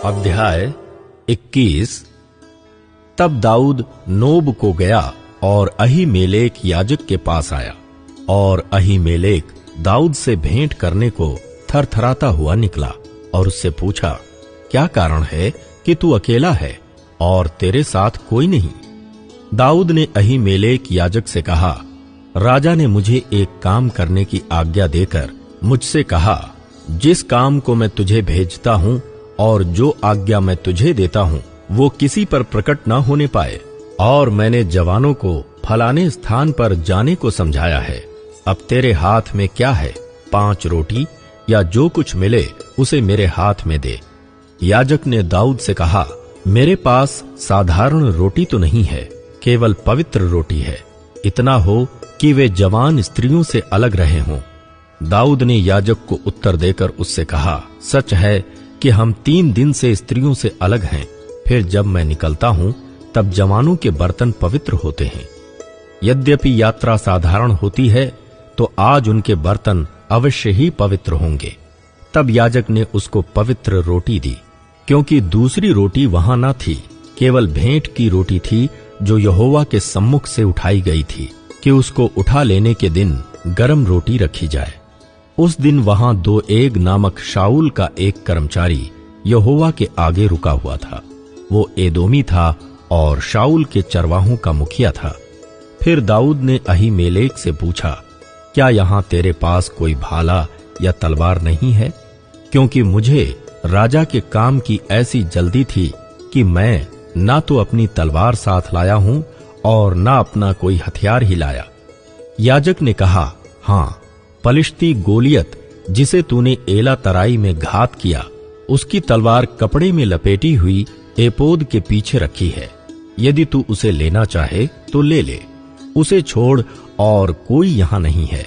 अध्याय 21। तब दाऊद नोब को गया और अहीमेलेक याजक के पास आया, और अहीमेलेक दाऊद से भेंट करने को थरथराता हुआ निकला और उससे पूछा, क्या कारण है कि तू अकेला है और तेरे साथ कोई नहीं? दाऊद ने अहीमेलेक याजक से कहा, राजा ने मुझे एक काम करने की आज्ञा देकर मुझसे कहा, जिस काम को मैं तुझे भेजता हूं और जो आज्ञा मैं तुझे देता हूं वो किसी पर प्रकट न होने पाए। और मैंने जवानों को फलाने स्थान पर जाने को समझाया है। अब तेरे हाथ में क्या है? 5 रोटी या जो कुछ मिले उसे मेरे हाथ में दे। याजक ने दाऊद से कहा, मेरे पास साधारण रोटी तो नहीं है, केवल पवित्र रोटी है, इतना हो कि वे जवान स्त्रियों से अलग रहे हों। दाऊद ने याजक को उत्तर देकर उससे कहा, सच है कि हम 3 दिन से स्त्रियों से अलग हैं, फिर जब मैं निकलता हूं तब जवानों के बर्तन पवित्र होते हैं। यद्यपि यात्रा साधारण होती है तो आज उनके बर्तन अवश्य ही पवित्र होंगे। तब याजक ने उसको पवित्र रोटी दी, क्योंकि दूसरी रोटी वहां न थी, केवल भेंट की रोटी थी जो यहोवा के सम्मुख से उठाई गई थी कि उसको उठा लेने के दिन गरम रोटी रखी जाए। उस दिन वहां दोएग नामक शाऊल का एक कर्मचारी यहोवा के आगे रुका हुआ था। वो एदोमी था और शाऊल के चरवाहों का मुखिया था। फिर दाऊद ने अहीमेलेक से पूछा, क्या यहां तेरे पास कोई भाला या तलवार नहीं है? क्योंकि मुझे राजा के काम की ऐसी जल्दी थी कि मैं ना तो अपनी तलवार साथ लाया हूं और ना अपना कोई हथियार ही लाया। याजक ने कहा, हां, पलिश्ती गोलियत जिसे तूने एला तराई में घात किया, उसकी तलवार कपड़े में लपेटी हुई एपोद के पीछे रखी है। यदि तू उसे लेना चाहे तो ले ले, उसे छोड़ और कोई यहां नहीं है।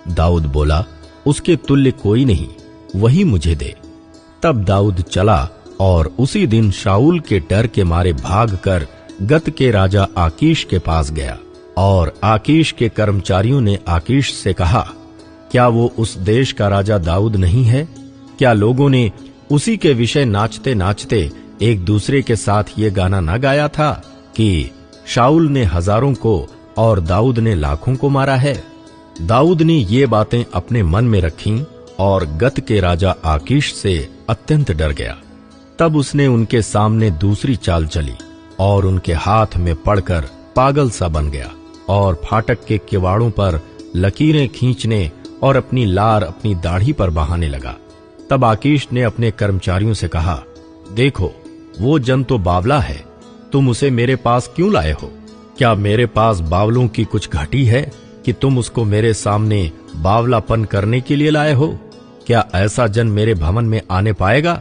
दाऊद बोला, उसके तुल्य कोई नहीं, वही मुझे दे। तब दाऊद चला और उसी दिन शाऊल के डर के मारे भागकर गत के राजा आकीश के पास गया। और आकीश के कर्मचारियों ने आकीश से कहा, क्या वो उस देश का राजा दाऊद नहीं है? क्या लोगों ने उसी के विषय नाचते नाचते एक दूसरे के साथ ये गाना न गाया था कि शाऊल ने हजारों को और दाऊद ने लाखों को मारा है? दाऊद ने ये बातें अपने मन में रखीं और गत के राजा आकीश से अत्यंत डर गया। तब उसने उनके सामने दूसरी चाल चली और उनके हाथ में पड़कर पागल सा बन गया और फाटक के किवाड़ों पर लकीरें खींचने और अपनी लार अपनी दाढ़ी पर बहाने लगा। तब आकीश ने अपने कर्मचारियों से कहा, देखो, वो जन तो बावला है, तुम उसे मेरे पास क्यों लाए हो? क्या मेरे पास बावलों की कुछ घटी है कि तुम उसको मेरे सामने बावलापन करने के लिए लाए हो? क्या ऐसा जन मेरे भवन में आने पाएगा?